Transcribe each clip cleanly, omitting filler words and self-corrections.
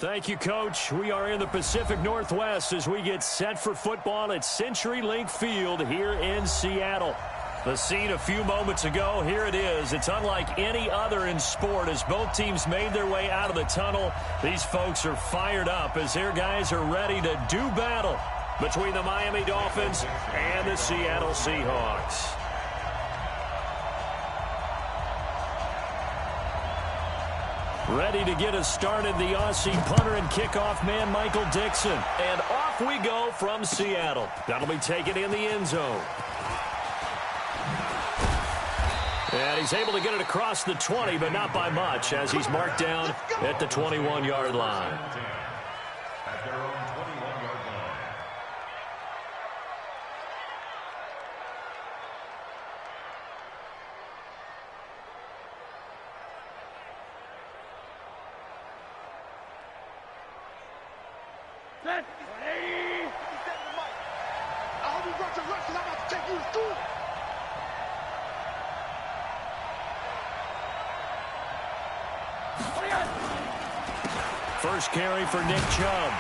Thank you, Coach. We are in the Pacific Northwest as we get set for football at CenturyLink Field here in Seattle. The scene a few moments ago, here it is. It's unlike any other in sport as both teams made their way out of the tunnel. These folks are fired up as their guys are ready to do battle between the Miami Dolphins and the Seattle Seahawks. Ready to get us started, the Aussie punter and kickoff man, Michael Dixon. And off we go from Seattle. That'll be taken in the end zone. And he's able to get it across the 20, but not by much, as he's marked down at the 21-yard line. At their own 21-yard line. Set. 180. I hope you brought your rush, because I'm about to take you to school. First carry for Nick Chubb.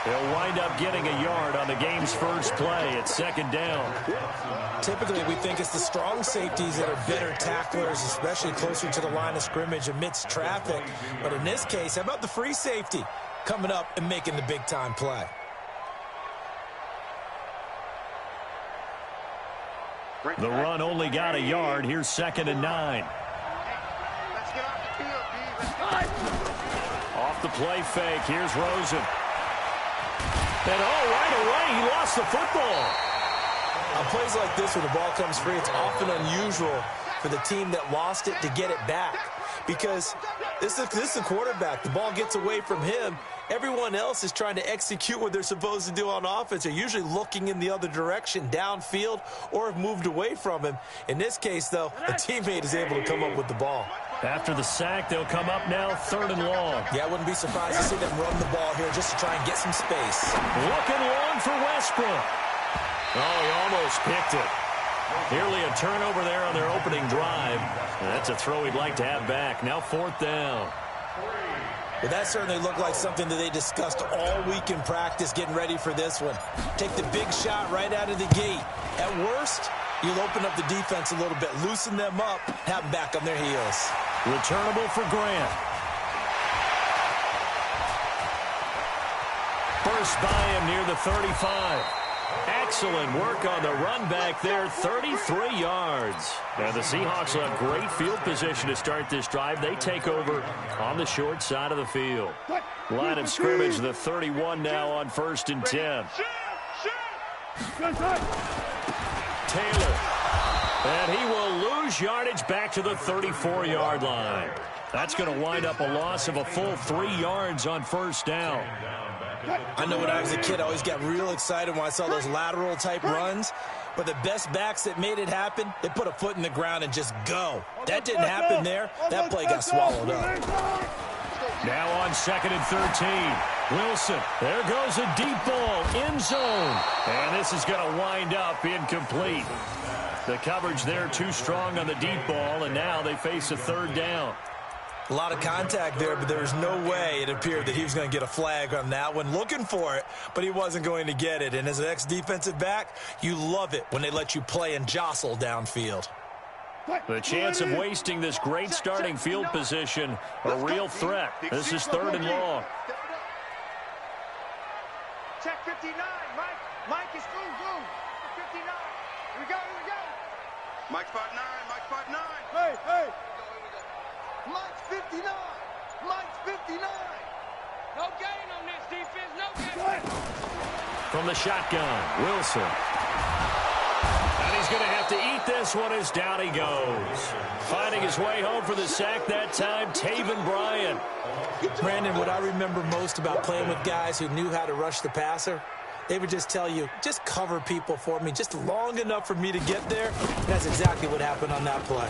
He'll wind up getting a yard on the game's first play at second down. Typically, we think it's the strong safeties that are better tacklers, especially closer to the line of scrimmage amidst traffic. But in this case, how about the free safety coming up and making the big-time play? The run only got a yard. Here's 2nd and 9. Let's get off the field, B. Let's go. Off the play fake. Here's Rosen. And right away, he lost the football. On plays like this, when the ball comes free, it's often unusual for the team that lost it to get it back. Because this is a quarterback. The ball gets away from him. Everyone else is trying to execute what they're supposed to do on offense. They're usually looking in the other direction, downfield, or have moved away from him. In this case, though, a teammate is able to come up with the ball. After the sack, they'll come up now 3rd and long. Yeah, I wouldn't be surprised to see them run the ball here just to try and get some space. Looking long for Westbrook. Oh, he almost picked it. Nearly a turnover there on their opening drive. That's a throw he'd like to have back. Now 4th down. Well, that certainly looked like something that they discussed all week in practice getting ready for this one. Take the big shot right out of the gate. At worst, you'll open up the defense a little bit, loosen them up, have them back on their heels. Returnable for Grant. First by him near the 35. Excellent work on the run back there, 33 yards. Now the Seahawks will have great field position to start this drive. They take over on the short side of the field. Line of scrimmage, the 31 now on 1st and 10. Taylor. And he will lose yardage back to the 34-yard line. That's going to wind up a loss of a full 3 yards on 1st down. I know when I was a kid, I always got real excited when I saw those lateral-type runs. But the best backs that made it happen, they put a foot in the ground and just go. That didn't happen there. That play got swallowed up. Now on 2nd and 13. Wilson. There goes a deep ball. End zone. And this is going to wind up incomplete. The coverage there too strong on the deep ball, and now they face a 3rd down. A lot of contact there, but there was no way it appeared that he was going to get a flag on that one. Looking for it, but he wasn't going to get it. And as an ex-defensive back, you love it when they let you play and jostle downfield. The chance of wasting this great starting field position, a real threat. This is 3rd and long. Check 59, Mike. Mike is through. 59. Here we go. Mike 5'9", Mike 5'9". Hey. Mike's 59. Mike's 59. No gain on this defense. No gain. From the shotgun, Wilson. And he's going to have to eat this one as down he goes. Finding his way home for the sack that time, Taven Bryan. Brandon, what I remember most about playing with guys who knew how to rush the passer, they would just tell you, just cover people for me, just long enough for me to get there. And that's exactly what happened on that play.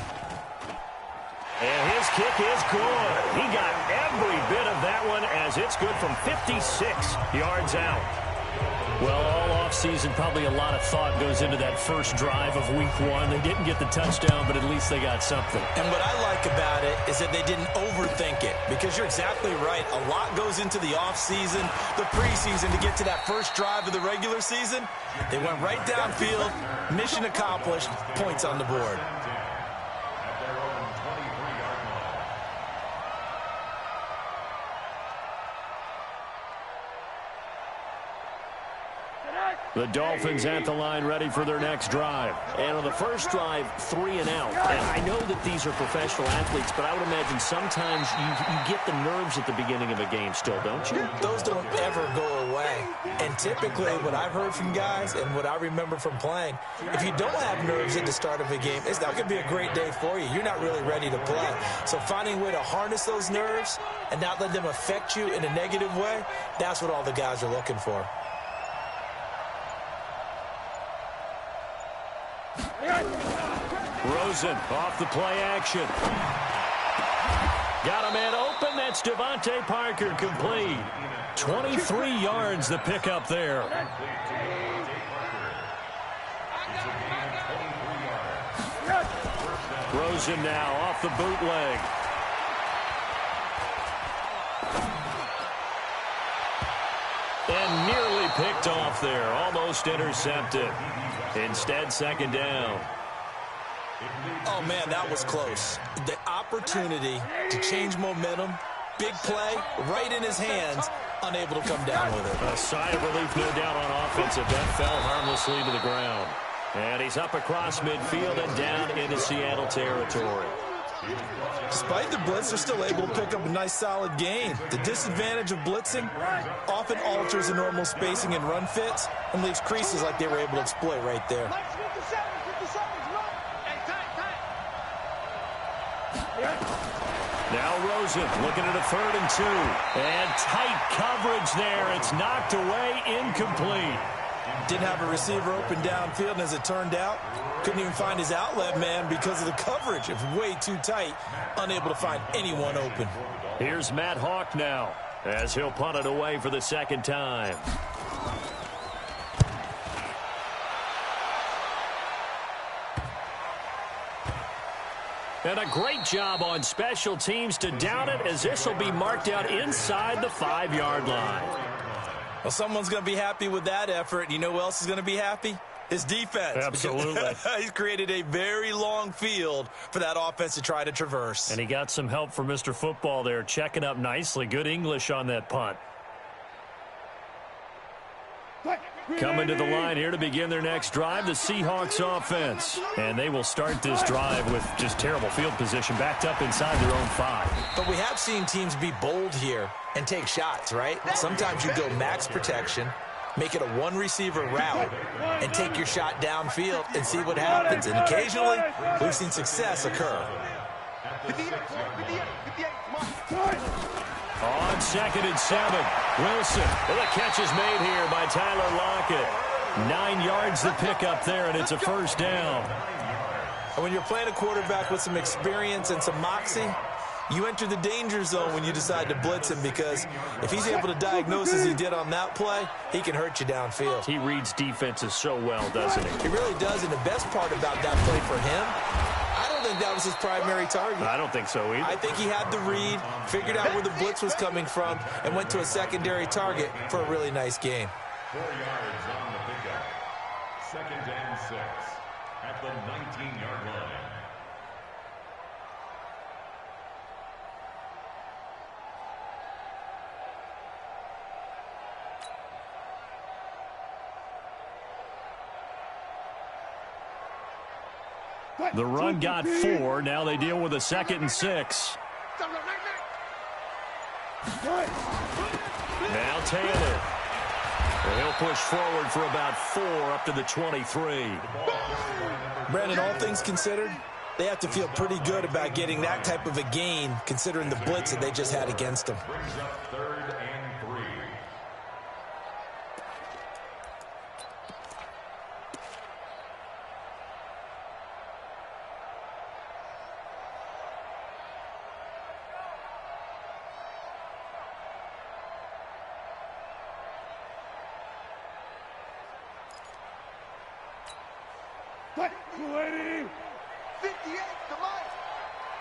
And his kick is good. He got every bit of that one as it's good from 56 yards out. Well, all offseason, probably a lot of thought goes into that first drive of week 1. They didn't get the touchdown, but at least they got something. And what I like about it is that they didn't overthink it, because you're exactly right. A lot goes into the offseason, the preseason, to get to that first drive of the regular season. They went right downfield, mission accomplished, points on the board. The Dolphins at the line, ready for their next drive. And on the first drive, 3 and out. And I know that these are professional athletes, but I would imagine sometimes you get the nerves at the beginning of a game still, don't you? Those don't ever go away. And typically what I've heard from guys and what I remember from playing, if you don't have nerves at the start of a game, it's not going to be a great day for you. You're not really ready to play. So finding a way to harness those nerves and not let them affect you in a negative way, that's what all the guys are looking for. Rosen off the play action. Got a man open. That's Devontae Parker, complete. 23 yards the pickup there. Rosen now off the bootleg. And nearly picked off there. Almost intercepted. Instead, second down. Oh, man, that was close. The opportunity to change momentum, big play, right in his hands, unable to come down with it. A sigh of relief, no doubt, on offensive. That fell harmlessly to the ground. And he's up across midfield and down into Seattle territory. Despite the blitz, they're still able to pick up a nice solid gain. The disadvantage of blitzing often alters the normal spacing and run fits and leaves creases like they were able to exploit right there. Now Rosen looking at a 3rd and 2. And tight coverage there. It's knocked away, incomplete. Didn't have a receiver open downfield, and as it turned out, couldn't even find his outlet man because of the coverage. It was way too tight, unable to find anyone open. Here's Matt Hawk now as he'll punt it away for the second time. And a great job on special teams to down it, as this will be marked out inside the 5-yard line. Well, someone's going to be happy with that effort. You know who else is going to be happy? His defense. Absolutely. He's created a very long field for that offense to try to traverse. And he got some help from Mr. Football there, checking up nicely. Good English on that punt. Coming to the line here to begin their next drive, the Seahawks offense. And they will start this drive with just terrible field position, backed up inside their own 5. But we have seen teams be bold here and take shots, right? Sometimes you go max protection, make it a one-receiver route, and take your shot downfield and see what happens. And occasionally, we've seen success occur. On 2nd and 7, Wilson. Well, the catch is made here by Tyler Lockett. 9 yards the pickup there, and it's a first down. And when you're playing a quarterback with some experience and some moxie, you enter the danger zone when you decide to blitz him, because if he's able to diagnose as he did on that play, he can hurt you downfield. He reads defenses so well, doesn't he? He really does, and the best part about that play for him, I don't think that was his primary target. I don't think so either. I think he had the read, figured out where the blitz was coming from, and went to a secondary target for a really nice gain. 4 yards on the pickup. 2nd and 6 at the 19-yard line. The run got 4. Now they deal with a 2nd and 6. Now Taylor. And he'll push forward for about 4 up to the 23. Brandon, all things considered, they have to feel pretty good about getting that type of a gain, considering the blitz that they just had against them. Brings up 3rd and 3. 58 to Mike.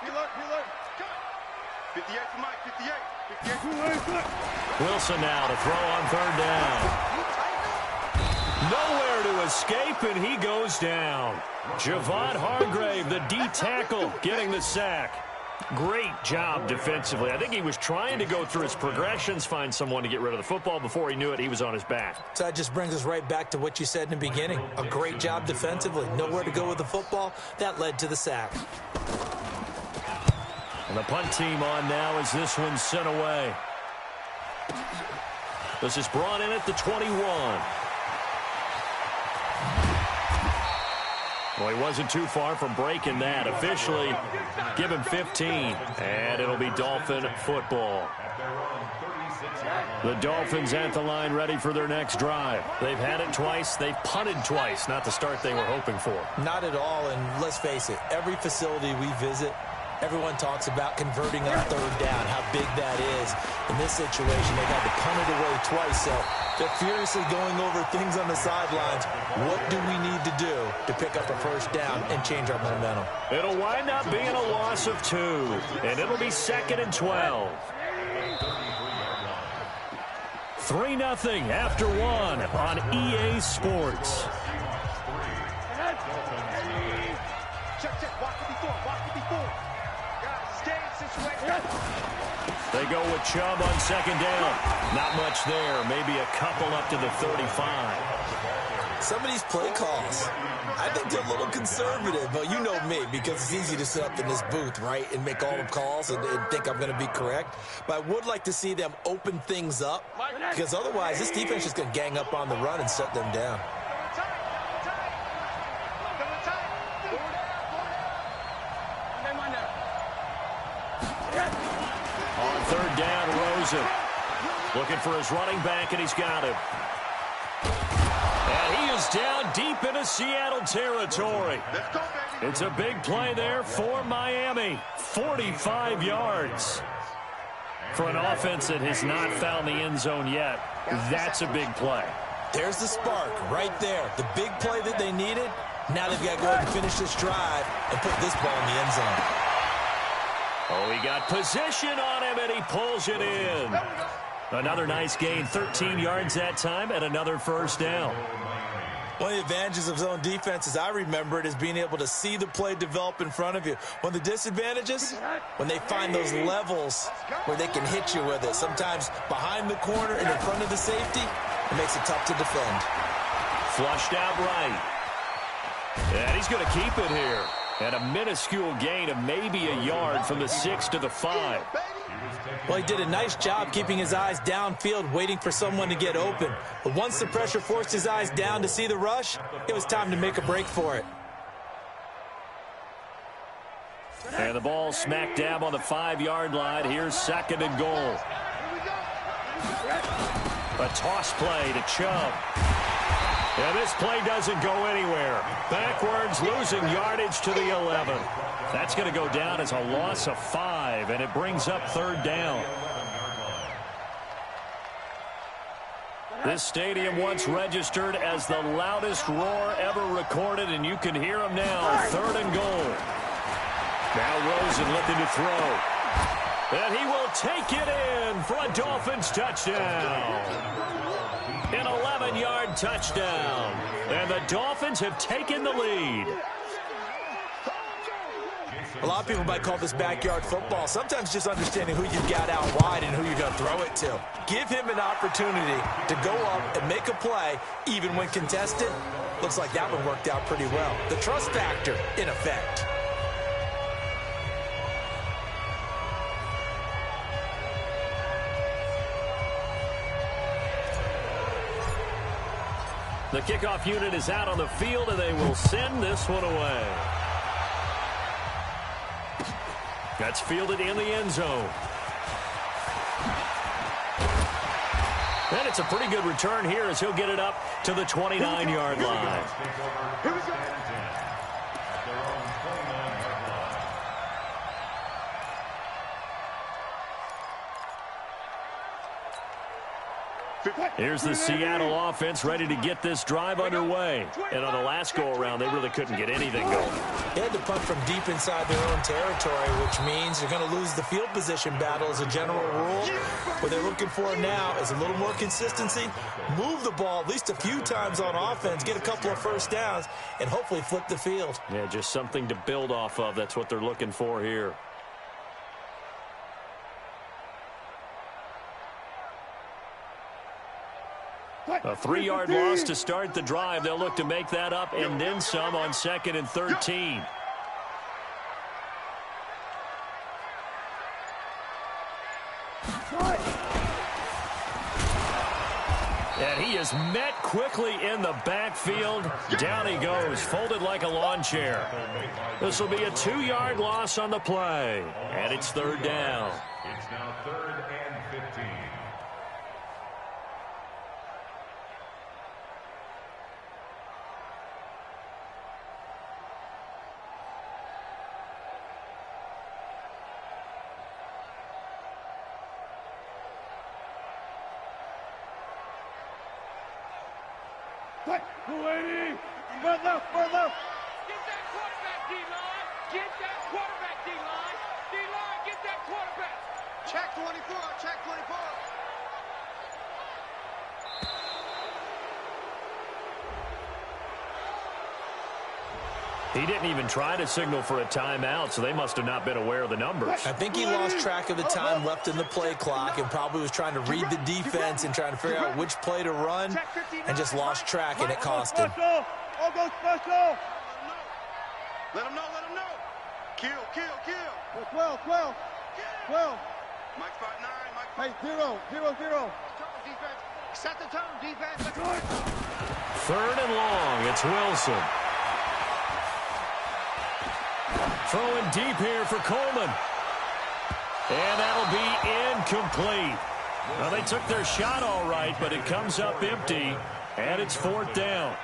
He look. 58 to Mike, 58. Wilson now to throw on third down. Nowhere to escape, and he goes down. Javon Hargrave, the D tackle, getting the sack. Great job defensively. I think he was trying to go through his progressions, find someone to get rid of the football. Before he knew it, he was on his back. So that just brings us right back to what you said in the beginning. A great job defensively. Nowhere to go with the football. That led to the sack. And the punt team on now as this one's sent away. This is brought in at the 21. Well, he wasn't too far from breaking that. Officially, give him 15. And it'll be Dolphin football. The Dolphins at the line ready for their next drive. They've had it twice. They've punted twice. Not the start they were hoping for. Not at all, and let's face it, every facility we visit, everyone talks about converting on third down, how big that is. In this situation, they've had to punt it away twice, so they're furiously going over things on the sidelines. What do we need to do to pick up a first down and change our momentum? It'll wind up being a loss of 2, and it'll be 2nd and 12. 3-0 after 1 on EA Sports. They go with Chubb on 2nd down. Not much there. Maybe a couple up to the 35. Some of these play calls, I think they're a little conservative, but you know me, because it's easy to sit up in this booth, right, and make all the calls and think I'm going to be correct. But I would like to see them open things up, because otherwise this defense is going to gang up on the run and shut them down. On 3rd down, Rosen looking for his running back, and he's got him. And he is down deep into Seattle territory. It's a big play there for Miami. 45 yards. For an offense that has not found the end zone yet, that's a big play. There's the spark right there. The big play that they needed. Now they've got to go ahead and finish this drive and put this ball in the end zone. Oh, he got position on him, and he pulls it in. Another nice gain, 13 yards that time, and another first down. One of the advantages of zone defense, as I remember it, is being able to see the play develop in front of you. One of the disadvantages, when they find those levels where they can hit you with it, sometimes behind the corner and in front of the safety, it makes it tough to defend. Flushed out right. And he's going to keep it here. And a minuscule gain of maybe a yard from the 6 to the 5. Well, he did a nice job keeping his eyes downfield, waiting for someone to get open. But once the pressure forced his eyes down to see the rush, it was time to make a break for it. And the ball smack dab on the 5-yard line. Here's 2nd and goal. A toss play to Chubb. And this play doesn't go anywhere. Backwards, losing yardage to the 11. That's going to go down as a loss of 5, and it brings up 3rd down. This stadium once registered as the loudest roar ever recorded, and you can hear him now. 3rd and goal. Now Rosen looking to throw. And he will take it in for a Dolphins touchdown. An 11-yard touchdown. And the Dolphins have taken the lead. A lot of people might call this backyard football. Sometimes just understanding who you've got out wide and who you're going to throw it to. Give him an opportunity to go up and make a play, even when contested. Looks like that one worked out pretty well. The trust factor in effect. The kickoff unit is out on the field, and they will send this one away. That's fielded in the end zone. And it's a pretty good return here as he'll get it up to the 29-yard line. Here's the Seattle offense ready to get this drive underway. And on the last go-around, they really couldn't get anything going. They had to punt from deep inside their own territory, which means you're going to lose the field position battle as a general rule. What they're looking for now is a little more consistency, move the ball at least a few times on offense, get a couple of first downs, and hopefully flip the field. Yeah, just something to build off of. That's what they're looking for here. A 3-yard loss to start the drive. They'll look to make that up and then some on 2nd and 13. And he is met quickly in the backfield. Down he goes, folded like a lawn chair. This will be a 2-yard loss on the play. And it's 3rd down. It's now 3rd and 15. Get that quarterback, D-line. Get that quarterback, D-line. D-line, get that quarterback. Check 24, check 24. He didn't even try to signal for a timeout, so they must have not been aware of the numbers. I think he lost track of the time left in the play clock and probably was trying to read the defense and trying to figure out which play to run and just lost track, and it cost him. All go special. Let him know, let him know. Kill. 12. Mike spot 9, Mike. Hey, 0. Defense. Set the tone, defense. 3rd and long. It's Wilson. Throwing deep here for Coleman. And that'll be incomplete. Well, they took their shot all right, but it comes up empty, and it's 4th down.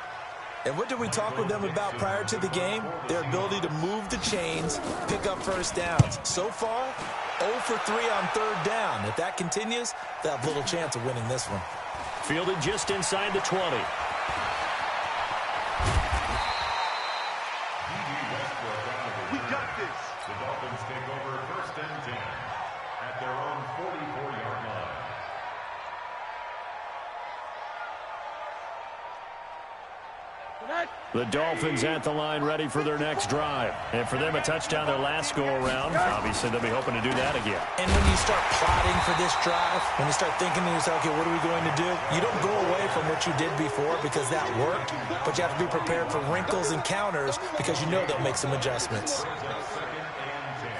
And what did we talk with them about prior to the game? Their ability to move the chains, pick up first downs. So far, 0 for 3 on 3rd down. If that continues, they'll have little chance of winning this one. Fielded just inside the 20. We got this. The Dolphins take over 1st and 10 at their own 44-yard line. The Dolphins at the line ready for their next drive. And for them, a touchdown their last go-around. Obviously, they'll be hoping to do that again. And when you start plotting for this drive, when you start thinking to yourself, okay, what are we going to do? You don't go away from what you did before because that worked, but you have to be prepared for wrinkles and counters because you know they'll make some adjustments. 2nd and 10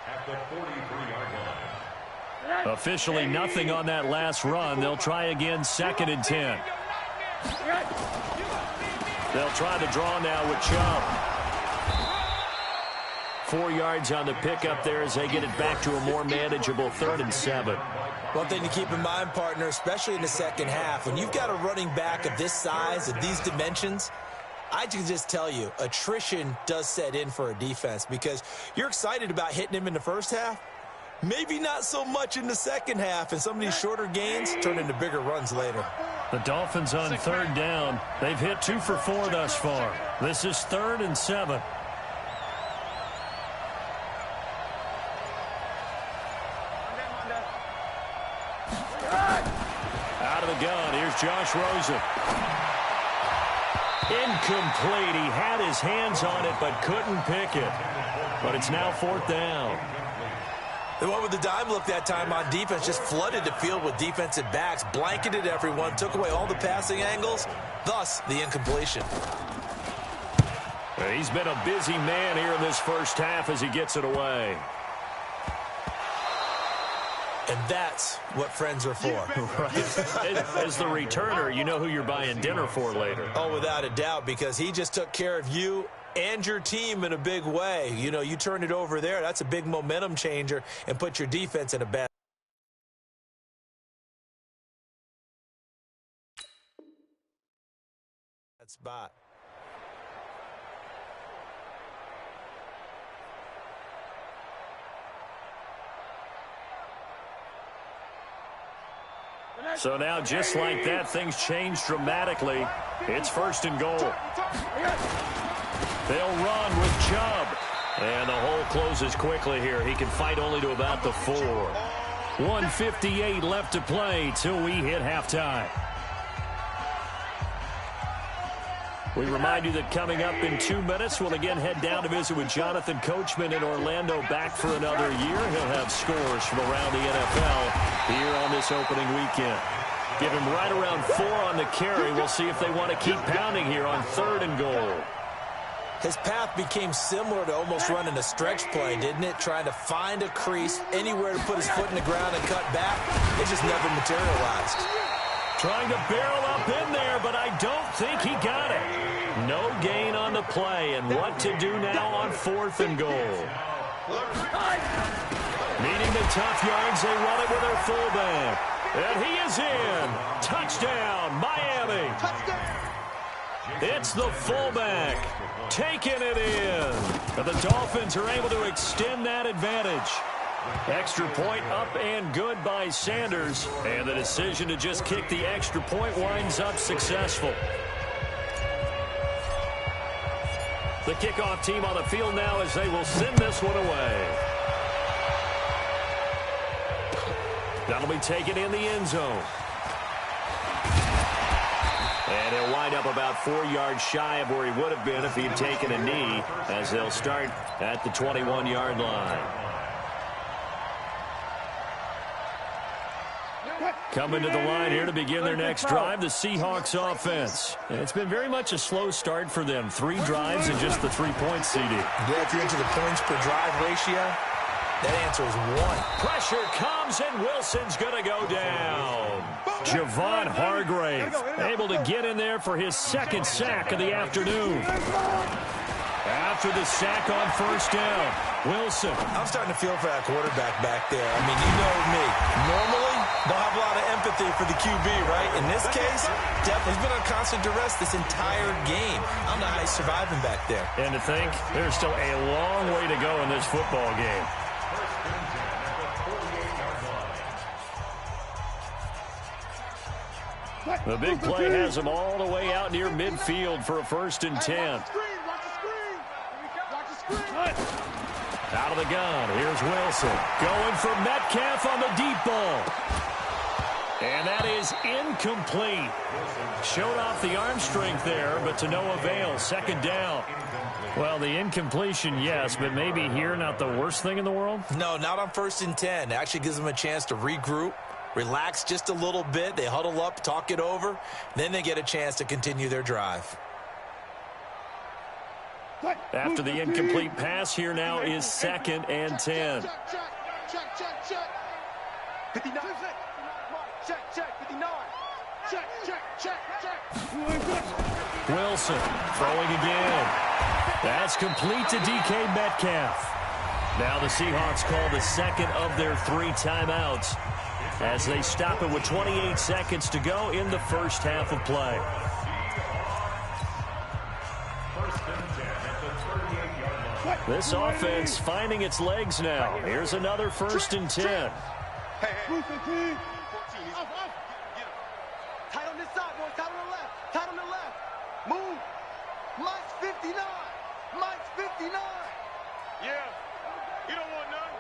at the 43-yard line. Officially nothing on that last run. They'll try again 2nd and 10. They'll try the draw now with Chubb. 4 yards on the pickup there as they get it back to a more manageable 3rd and 7. One thing to keep in mind, partner, especially in the second half, when you've got a running back of this size, of these dimensions, I can just tell you, attrition does set in for a defense because you're excited about hitting him in the first half. Maybe not so much in the second half, and some of these shorter gains turn into bigger runs later. The Dolphins on 3rd down. They've hit 2 for 4 thus far. This is 3rd and 7. Out of the gun, here's Josh Rosen. Incomplete. He had his hands on it but couldn't pick it. But it's now 4th down. The one with the dime look that time on defense just flooded the field with defensive backs, blanketed everyone, took away all the passing angles, thus the incompletion. He's been a busy man here in this first half as he gets it away. And that's what friends are for. Right. As the returner, you know who you're buying dinner for later. Oh, without a doubt, because he just took care of you and your team in a big way. You know, you turn it over there, that's a big momentum changer, and put your defense in a bad spot. So now, just like that, things change dramatically. It's 1st and goal. They'll run with Chubb. And the hole closes quickly here. He can fight only to about the 4. 1:58 left to play till we hit halftime. We remind you that coming up in 2 minutes, we'll again head down to visit with Jonathan Coachman in Orlando, back for another year. He'll have scores from around the NFL here on this opening weekend. Give him right around 4 on the carry. We'll see if they want to keep pounding here on 3rd and goal. His path became similar to almost running a stretch play, didn't it? Trying to find a crease, anywhere to put his foot in the ground and cut back. It just never materialized. Trying to barrel up in there, but I don't think he got it. No gain on the play, and what to do now on 4th and goal. Needing the tough yards, they run it with their fullback. And he is in. Touchdown, Miami. It's the fullback taking it in. But the Dolphins are able to extend that advantage. Extra point up and good by Sanders. And the decision to just kick the extra point winds up successful. The kickoff team on the field now as they will send this one away. That'll be taken in the end zone. And he'll wind up about 4 yards shy of where he would have been if he had taken a knee, as they'll start at the 21-yard line. Coming to the line here to begin their next drive, the Seahawks offense. And it's been very much a slow start for them. 3 drives and just the 3 points, CD. Yeah, if you're into the points per drive ratio, that answer is 1. Pressure comes, and Wilson's going to go down. Javon Hargrave able to get in there for his 2nd sack of the afternoon. After the sack on 1st down, Wilson. I'm starting to feel for that quarterback back there. I mean, you know me. Normally, don't have a lot of empathy for the QB, right? In this case, he's been on constant duress this entire game. I don't know how he's surviving back there. And to think, there's still a long way to go in this football game. The big play has him all the way out near midfield for a 1st and 10. Out of the gun, here's Wilson. Going for Metcalf on the deep ball. And that is incomplete. Showed off the arm strength there, but to no avail. 2nd down. Well, the incompletion, yes, but maybe here not the worst thing in the world? No, not on 1st and 10. It actually gives them a chance to regroup, relax just a little bit. They huddle up, talk it over. Then they get a chance to continue their drive. After the incomplete pass, here now is 2nd and 10. Wilson throwing again. That's complete to DK Metcalf. Now the Seahawks call the 2nd of their 3 timeouts as they stop it with 28 seconds to go in the 1st half of play. This offense finding its legs now. Here's another 1st and 10. Tight on this side, boys. Tight on the left. Tight on the left. Move. Mike's 59. Mike's 59. Yeah. You don't want none.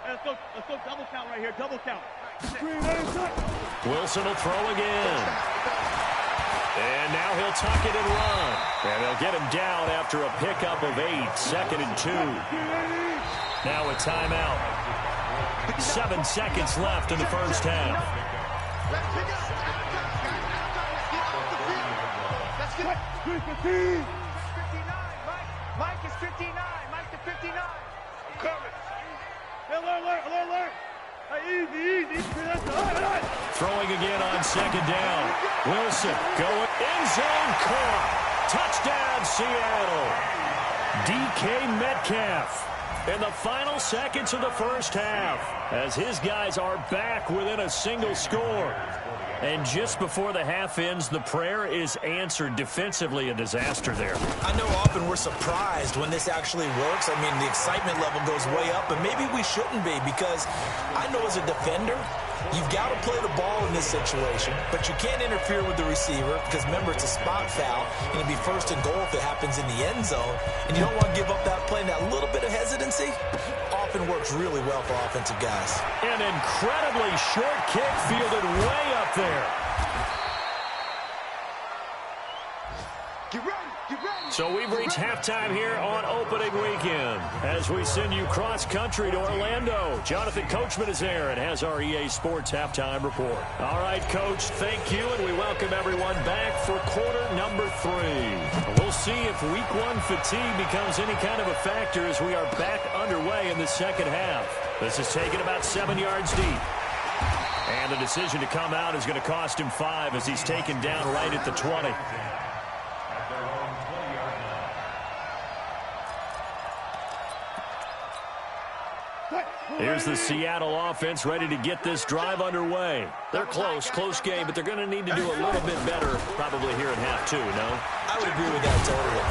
Hey, let's go double count right here. Double count. Wilson will throw again. And now he'll tuck it and run. And they'll get him down after a pickup of 8. 2nd and 2. Now a timeout. 7 seconds left in the 1st half. Mike is 59. Mike to 59. Coming. Alert. Easy. Throwing again on 2nd down. Wilson going end zone caught. Touchdown Seattle. DK Metcalf in the final seconds of the 1st half as his guys are back within a single score. And just before the half ends, the prayer is answered. Defensively, a disaster there. I know often we're surprised when this actually works. I mean, the excitement level goes way up, but maybe we shouldn't be, because I know as a defender, You've got to play the ball in this situation, but you can't interfere with the receiver because, remember, it's a spot foul, and it'd be first and goal if it happens in the end zone, and you don't want to give up that play. And that little bit of hesitancy often works really well for offensive guys. An incredibly short kick fielded way up there. Get ready, get ready. So we've reached halftime here on opening weekend as we send you cross-country to Orlando. Jonathan Coachman is there and has our EA Sports halftime report. All right, Coach, thank you, and we welcome everyone back for quarter number 3. We'll see if week 1 fatigue becomes any kind of a factor as we are back underway in the second half. This is taken about 7 yards deep. And the decision to come out is going to cost him 5 as he's taken down right at the 20. Here's the Seattle offense ready to get this drive underway. They're close game, but they're going to need to do a little bit better probably here in half 2, no? I would agree with that totally.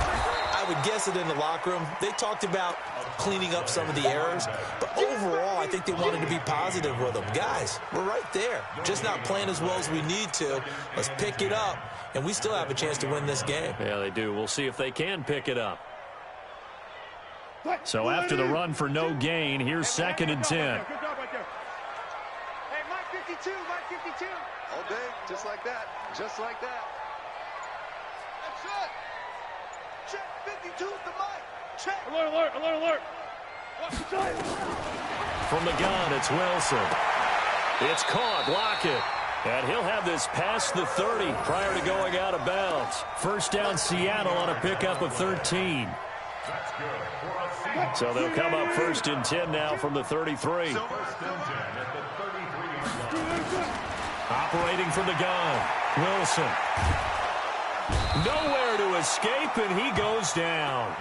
I would guess it in the locker room. They talked about cleaning up some of the errors, but overall I think they wanted to be positive with them. Guys, we're right there. Just not playing as well as we need to. Let's pick it up, and we still have a chance to win this game. Yeah, they do. We'll see if they can pick it up. So after the run for no gain, here's 2nd and 10. Hey, Mike 52, Mike 52. All day, just like that, just like that. That's it. Check 52 is the mic. Check. Alert, alert, alert, alert. From the gun, it's Wilson. It's caught, Lockett. And he'll have this past the 30 prior to going out of bounds. First down, Seattle on a pickup of 13. So they'll come up 1st and 10 now from the 33. Operating from the gun, Wilson. Nowhere to escape, and he goes down.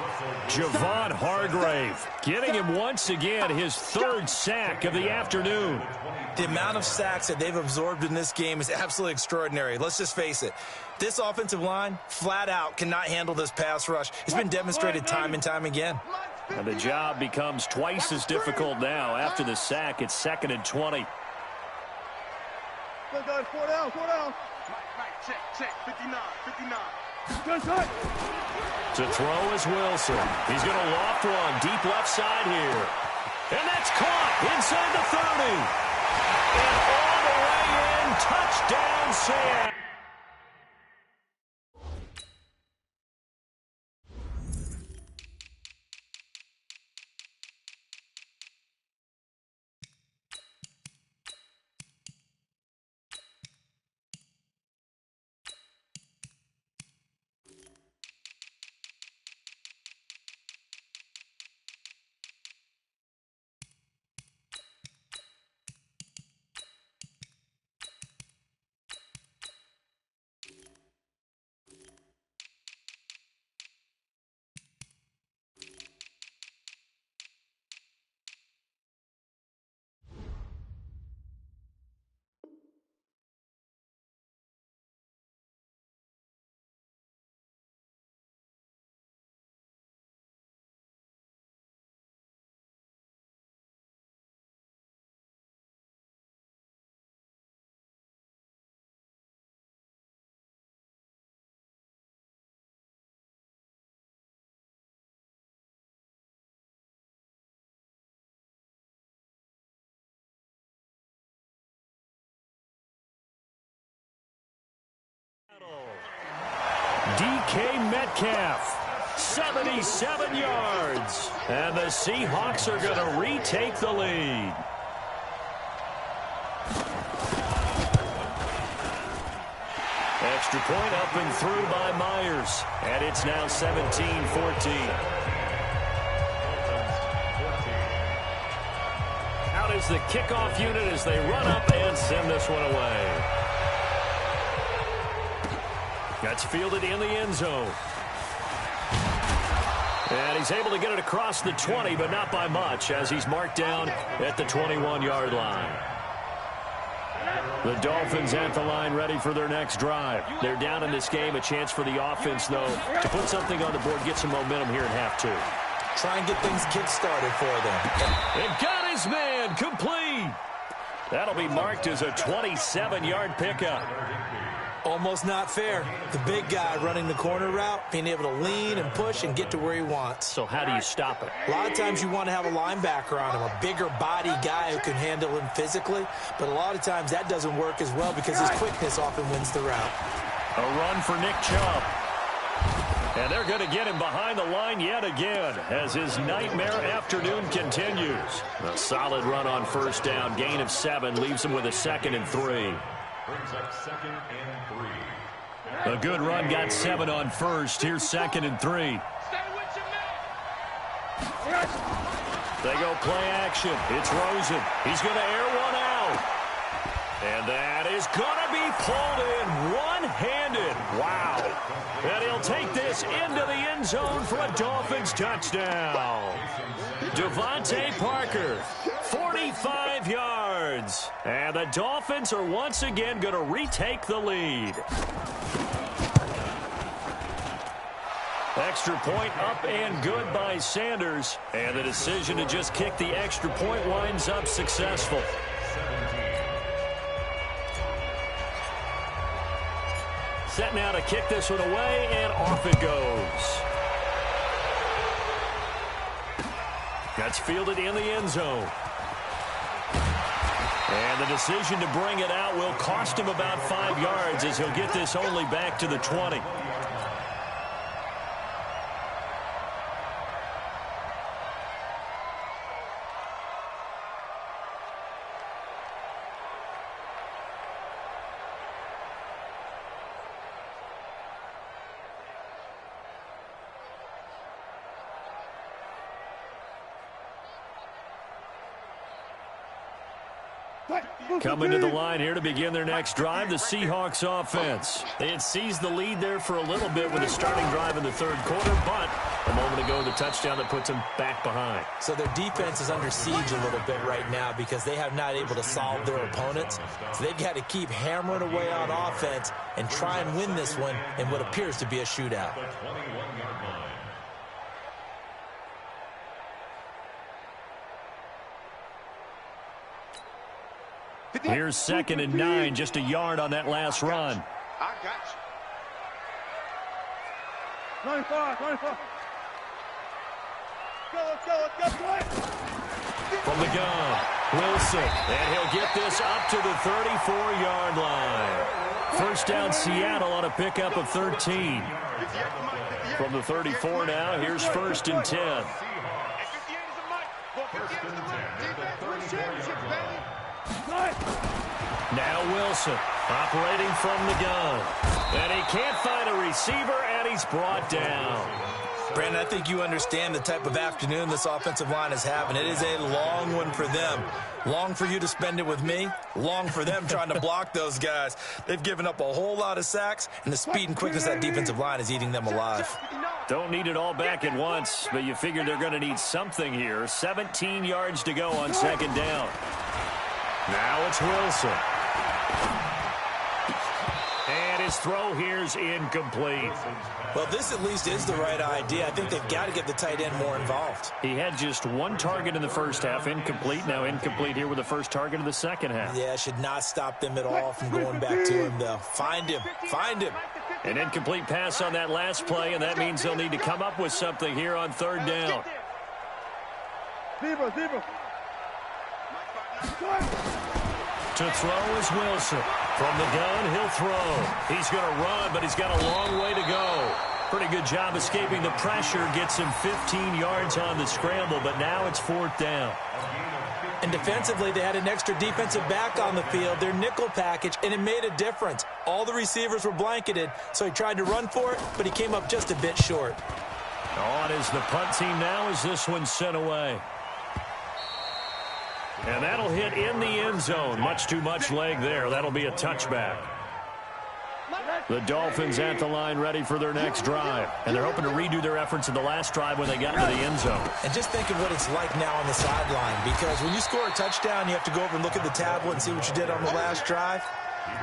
Javon Hargrave getting him once again his 3rd sack of the afternoon. The amount of sacks that they've absorbed in this game is absolutely extraordinary. Let's just face it. This offensive line, flat out, cannot handle this pass rush. It's been demonstrated time and time again. And the job becomes twice as difficult now. After the sack, it's 2nd and 20. Go, guys, 4 down, 4 down. Mike, check, 59, 59. Good side. To throw is Wilson. He's going to loft one deep left side here. And that's caught inside the 30. And all the way in, touchdown, Seattle. DK Metcalf, 77 yards. And the Seahawks are going to retake the lead. Extra point up and through by Myers. And it's now 17-14. Out is the kickoff unit as they run up and send this one away. That's fielded in the end zone. And he's able to get it across the 20, but not by much, as he's marked down at the 21-yard line. The Dolphins at the line ready for their next drive. They're down in this game. A chance for the offense, though, to put something on the board, get some momentum here in half 2. Try and get things kick-started for them. And got his man complete. That'll be marked as a 27-yard pickup. Almost not fair. The big guy running the corner route, being able to lean and push and get to where he wants. So how do you stop it? A lot of times you want to have a linebacker on him, a bigger body guy who can handle him physically, but a lot of times that doesn't work as well because his quickness often wins the route. A run for Nick Chubb. And they're going to get him behind the line yet again as his nightmare afternoon continues. A solid run on first down, gain of 7, leaves him with a 2nd and 3. Brings up 2nd and 3. A good run got 7 on first. Here's 2nd and 3. They go play action. It's Rosen. He's going to air one out. And that is going to be pulled in one-handed. Wow. And he'll take this into the end zone for a Dolphins touchdown. Devontae Parker, 45 yards. And the Dolphins are once again going to retake the lead. Extra point up and good by Sanders. And the decision to just kick the extra point winds up successful. Set now to kick this one away, and off it goes. That's fielded in the end zone. And the decision to bring it out will cost him about 5 yards as he'll get this only back to the 20. Coming to the line here to begin their next drive, the Seahawks offense. They had seized the lead there for a little bit with a starting drive in the third quarter, but a moment ago, the touchdown that puts them back behind. So their defense is under siege a little bit right now because they have not able to solve their opponents. So they've got to keep hammering away on offense and try and win this one in what appears to be a shootout. Here's 2nd and 9, just a yard on that last run. I got you. 25, 25. Let's go. From the gun, Wilson, and he'll get this up to the 34-yard line. First down, Seattle on a pickup of 13. From the 34 now, here's 1st and 10. Now Wilson operating from the gun. And he can't find a receiver, and he's brought down. Brandon, I think you understand the type of afternoon this offensive line is having. It is a long one for them. Long for you to spend it with me. Long for them trying to block those guys. They've given up a whole lot of sacks, and the speed and quickness of that defensive line is eating them alive. Don't need it all back at once, but you figure they're going to need something here. 17 yards to go on 2nd down. Now it's Wilson. And his throw here's incomplete. Well, this at least is the right idea. I think they've got to get the tight end more involved. He had just 1 target in the first half, incomplete. Now incomplete here with the first target of the second half. Yeah, should not stop them at all from going back to him, though. Find him. Find him. An incomplete pass on that last play, and that means they'll need to come up with something here on 3rd down. Zebra. To throw is Wilson. From the gun, he'll throw. He's going to run, but he's got a long way to go. Pretty good job escaping the pressure. Gets him 15 yards on the scramble, but now it's 4th down. And defensively, they had an extra defensive back on the field, their nickel package, and it made a difference. All the receivers were blanketed, so he tried to run for it, but he came up just a bit short. On is the punt team now as this one's sent away. And that'll hit in the end zone. Much too much leg there. That'll be a touchback. The Dolphins at the line ready for their next drive. And they're hoping to redo their efforts in the last drive when they got to the end zone. And just think of what it's like now on the sideline. Because when you score a touchdown, you have to go over and look at the tablet and see what you did on the last drive.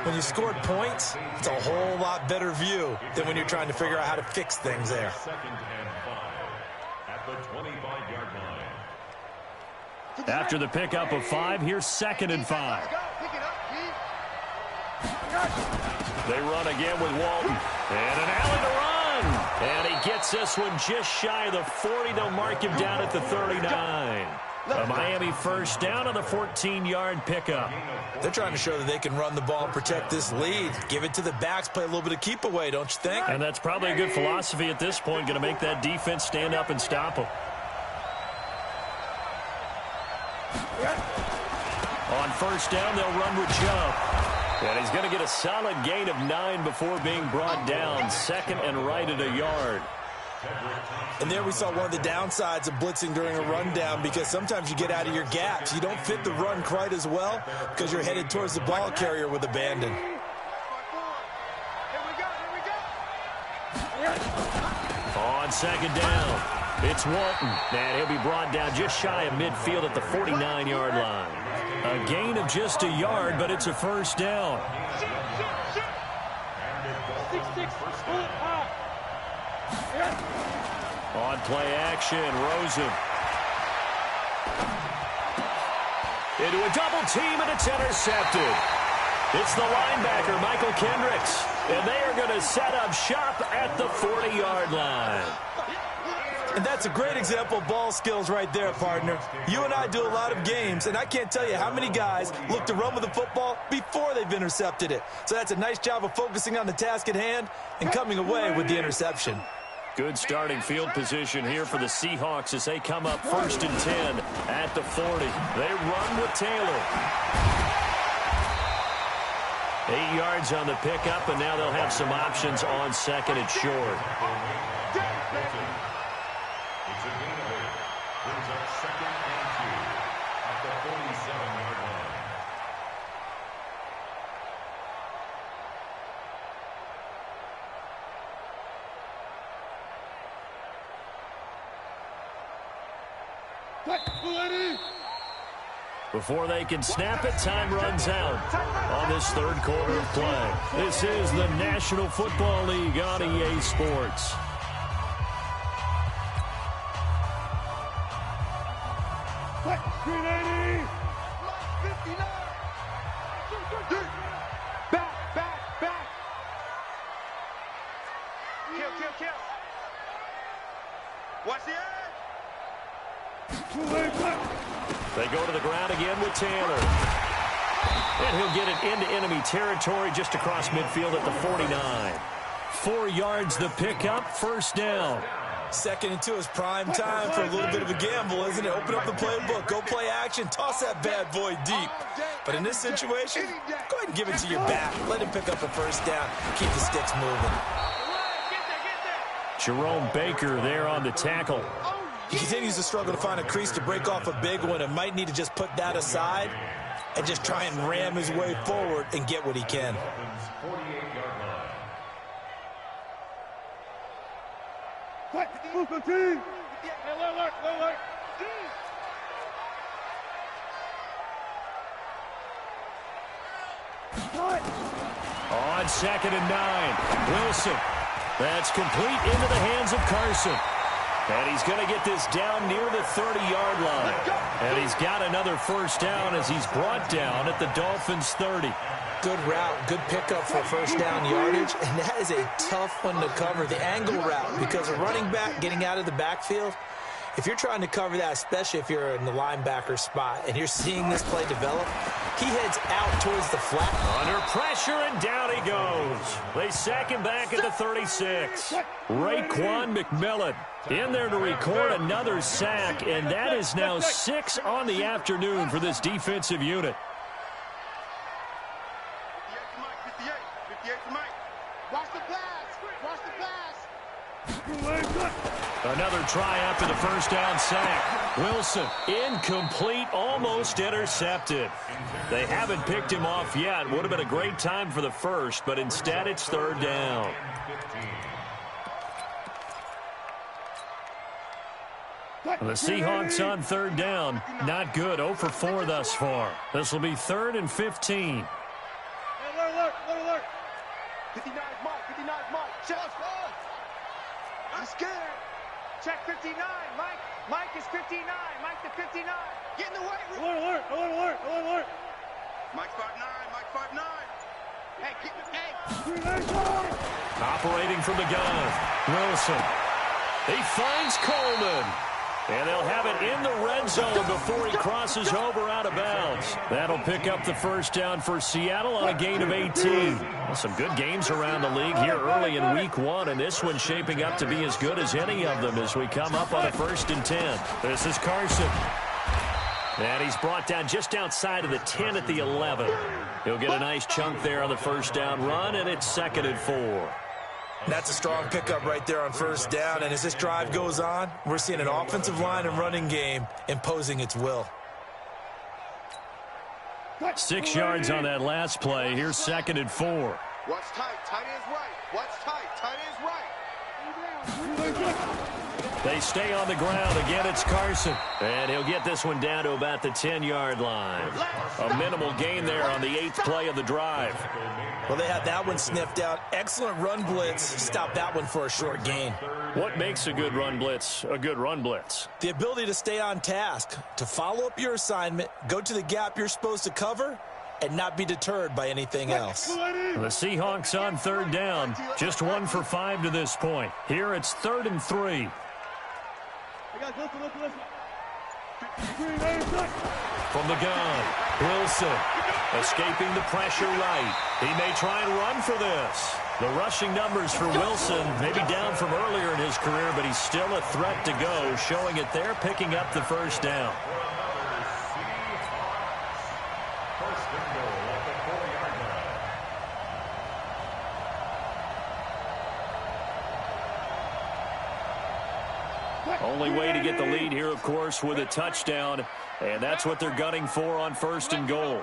When you scored points, it's a whole lot better view than when you're trying to figure out how to fix things there. 2nd and 5 at the 25-yard line. After the pickup of 5, here's 2nd and 5. They run again with Walton. And an alley to run. And he gets this one just shy of the 40. They'll mark him down at the 39. A Miami first down on the 14-yard pickup. They're trying to show that they can run the ball and protect this lead. Give it to the backs, play a little bit of keep away, don't you think? And that's probably a good philosophy at this point, going to make that defense stand up and stop them. On first down, they'll run with Chubb. And he's going to get a solid gain of 9 before being brought down. 2nd and right at a yard. And there we saw one of the downsides of blitzing during a rundown, because sometimes you get out of your gaps. You don't fit the run quite as well because you're headed towards the ball carrier with abandon. On 2nd down, it's Walton. And he'll be brought down just shy of midfield at the 49-yard line. A gain of just a yard, but it's a first down. On play action, Rosen. Into a double team, and it's intercepted. It's the linebacker, Michael Kendricks. And they are going to set up shop at the 40-yard line. And that's a great example of ball skills right there, partner. You and I do a lot of games, and I can't tell you how many guys look to run with the football before they've intercepted it. So that's a nice job of focusing on the task at hand and coming away with the interception. Good starting field position here for the Seahawks as they come up 1st and 10 at the 40. They run with Taylor. 8 yards on the pickup, and now they'll have some options on 2nd and short. It's a gain of 8. Brings up 2nd and 2 at the 47-yard line. Before they can snap it, time runs out on this 3rd quarter of play. This is the National Football League on EA Sports. Back. Kill. Watch the edge. They go to the ground again with Taylor. And he'll get it into enemy territory just across midfield at the 49. 4 yards the pickup, first down. 2nd and 2 is prime time for a little bit of a gamble, isn't it? Open up the playbook, go play action, toss that bad boy deep. But in this situation, go ahead and give it to your back. Let him pick up a first down. Keep the sticks moving. Jerome Baker there on the tackle. He continues to struggle to find a crease to break off a big one and might need to just put that aside and just try and ram his way forward and get what he can. On 2nd and 9, Wilson. That's complete into the hands of Carson. And he's going to get this down near the 30-yard line. And he's got another first down as he's brought down at the Dolphins' 30. Good route, good pickup for first down yardage, and that is a tough one to cover, the angle route, because a running back getting out of the backfield, if you're trying to cover that, especially if you're in the linebacker spot and you're seeing this play develop, he heads out towards the flat. Under pressure, and down he goes. They sack him back at the 36. Raekwon McMillan in there to record another sack, and that is now 6 on the afternoon for this defensive unit. 58 to Mike. Watch the pass. Another try after the first down sack. Wilson, incomplete, almost intercepted. They haven't picked him off yet. Would have been a great time for the first, but instead it's 3rd down. The Seahawks on 3rd down. Not good. 0 for 4 thus far. This will be 3rd and 15. Look. 59 Mike. Check. I'm scared. Check 59, Mike. Mike is 59. Mike to 59. Get in the way. Alert, alert, alert, alert, alert. Mike's 5'9". Mike's 5'9". Hey, Operating from the gun, Wilson. He finds Coleman. And they'll have it in the red zone before he crosses over out of bounds. That'll pick up the first down for Seattle on a gain of 18. Well, some good games around the league here early in week 1, and this one's shaping up to be as good as any of them as we come up on a 1st and 10. This is Carson. And he's brought down just outside of the 10 at the 11. He'll get a nice chunk there on the first down run, and it's 2nd and 4. That's a strong pickup right there on first down, and as this drive goes on, we're seeing an offensive line and running game imposing its will. 6 yards on that last play. Here's 2nd and 4. Watch tight. Tight is right. Watch tight. Tight is right. They stay on the ground. Again, it's Carson. And he'll get this one down to about the 10-yard line. A minimal gain there on the 8th play of the drive. Well, they had that one sniffed out. Excellent run blitz. Stop that one for a short gain. What makes a good run blitz a good run blitz? The ability to stay on task, to follow up your assignment, go to the gap you're supposed to cover, and not be deterred by anything else. The Seahawks on 3rd down. Just 1 for 5 to this point. Here it's 3rd and 3. From the gun, Wilson escaping the pressure right. He may try and run for this. The rushing numbers for Wilson may be down from earlier in his career, but he's still a threat to go, showing it there, picking up the first down. Only way to get the lead here, of course, with a touchdown, and that's what they're gunning for on 1st and goal.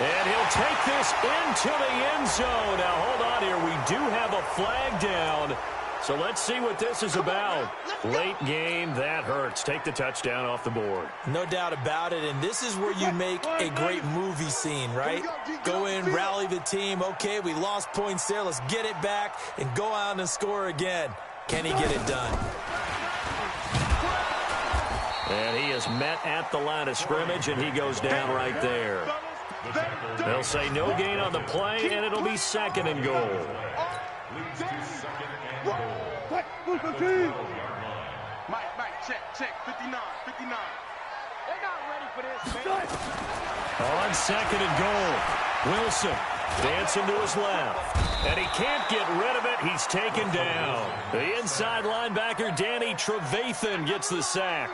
And he'll take this into the end zone. Now, hold on here. We do have a flag down. So let's see what this is about. Late game, that hurts. Take the touchdown off the board. No doubt about it, and this is where you make a great movie scene, right? Go in, rally the team. Okay, we lost points there. Let's get it back and go out and score again. Can he get it done? And he is met at the line of scrimmage, and he goes down right there. They'll say no gain on the play, and it'll be 2nd and goal. Mike, check, 59. They're not ready for this, man. On 2nd and goal, Wilson dancing to his left, and he can't get rid of it. He's taken down. The inside linebacker, Danny Trevathan, gets the sack.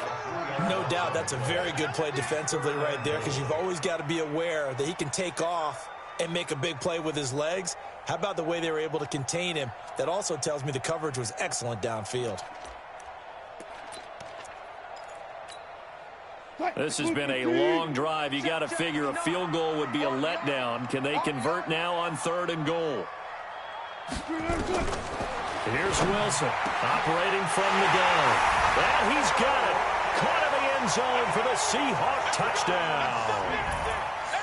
No doubt that's a very good play defensively right there, because you've always got to be aware that he can take off and make a big play with his legs. How about the way they were able to contain him? That also tells me the coverage was excellent downfield. This has been a long drive. You got to figure a field goal would be a letdown. Can they convert now on 3rd and goal? Here's Wilson operating from the gun. And he's got it. Caught in the end zone for the Seahawk touchdown.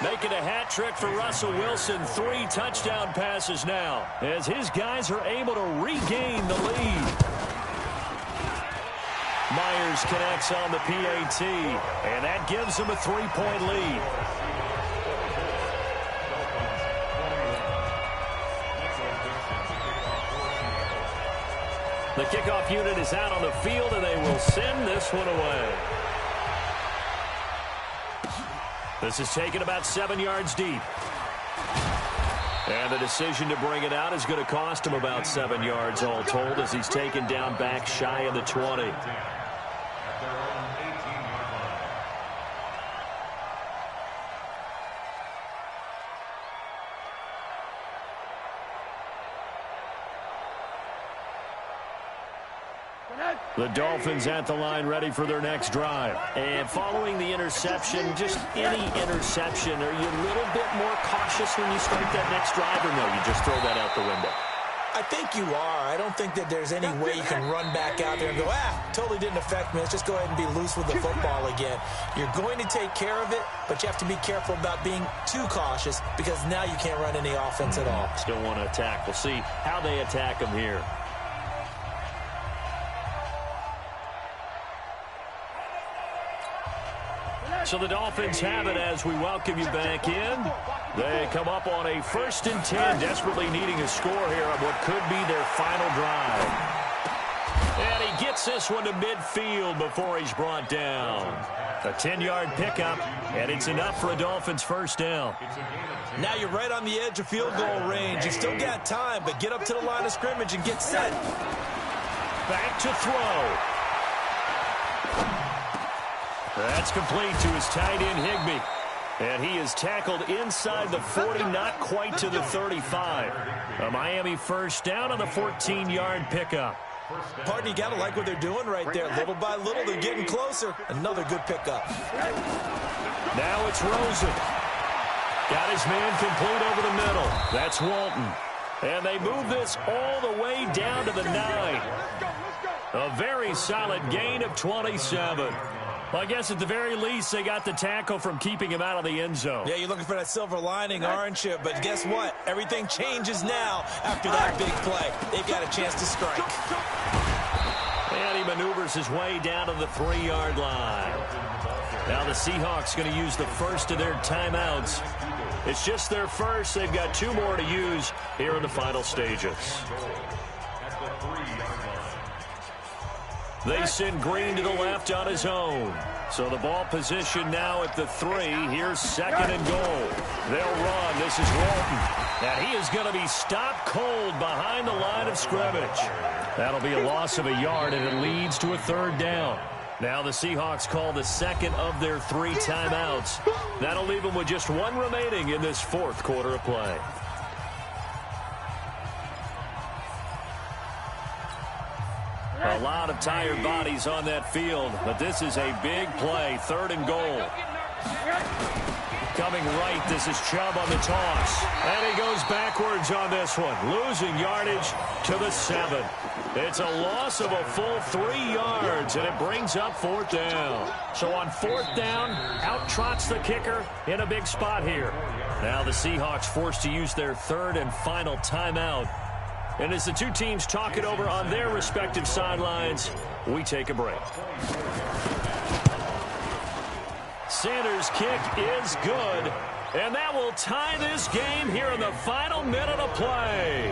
Making a hat trick for Russell Wilson. 3 touchdown passes now as his guys are able to regain the lead. Myers connects on the PAT, and that gives them a 3-point lead. The kickoff unit is out on the field, and they will send this one away. This is taken about 7 yards deep. And the decision to bring it out is going to cost him about 7 yards all told, as he's taken down back shy of the 20. The Dolphins at the line, ready for their next drive. And following the interception, just any interception, are you a little bit more cautious when you start that next drive, or no, you just throw that out the window? I think you are. I don't think that there's any way you can run back out there and go, totally didn't affect me. Let's just go ahead and be loose with the football again. You're going to take care of it, but you have to be careful about being too cautious because now you can't run any offense at all. Still want to attack. We'll see how they attack them here. So the Dolphins have it as we welcome you back in. They come up on a 1st and 10, desperately needing a score here on what could be their final drive. And he gets this one to midfield before he's brought down. A 10-yard pickup, and it's enough for a Dolphins first down. Now you're right on the edge of field goal range. You've still got time, but get up to the line of scrimmage and get set. Back to throw. That's complete to his tight end, Higbee. And he is tackled inside the 40, not quite to the 35. A Miami first down on the 14-yard pickup. Pardon, you got to like what they're doing right there. Little by little, they're getting closer. Another good pickup. Now it's Rosen. Got his man complete over the middle. That's Walton. And they move this all the way down to the 9. A very solid gain of 27. Well, I guess at the very least, they got the tackle from keeping him out of the end zone. Yeah, you're looking for that silver lining, aren't you? But guess what? Everything changes now after that big play. They've got a chance to strike. And he maneuvers his way down to the 3-yard line. Now the Seahawks going to use the first of their timeouts. It's just their first. They've got 2 more to use here in the final stages. They send Green to the left on his own. So the ball position now at the 3. Here's 2nd and goal. They'll run. This is Walton. And he is going to be stopped cold behind the line of scrimmage. That'll be a loss of a yard, and it leads to a 3rd down. Now the Seahawks call the second of their 3 timeouts. That'll leave them with just 1 remaining in this 4th quarter of play. A lot of tired bodies on that field, but this is a big play. 3rd and goal. Coming right, this is Chubb on the toss. And he goes backwards on this one, losing yardage to the 7. It's a loss of a full 3 yards, and it brings up 4th down. So on 4th down, out trots the kicker in a big spot here. Now the Seahawks forced to use their 3rd and final timeout. And as the 2 teams talk it over on their respective sidelines, we take a break. Sanders' kick is good, and that will tie this game here in the final minute of play.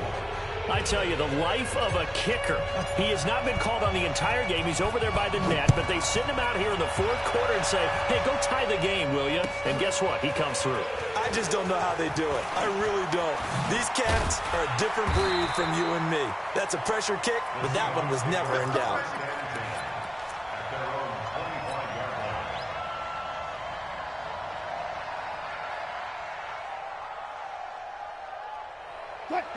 I tell you, the life of a kicker. He has not been called on the entire game. He's over there by the net, but they send him out here in the 4th quarter and say, hey, go tie the game, will you? And guess what? He comes through. I just don't know how they do it. I really don't. These cats are a different breed from you and me. That's a pressure kick, but that one was never in doubt.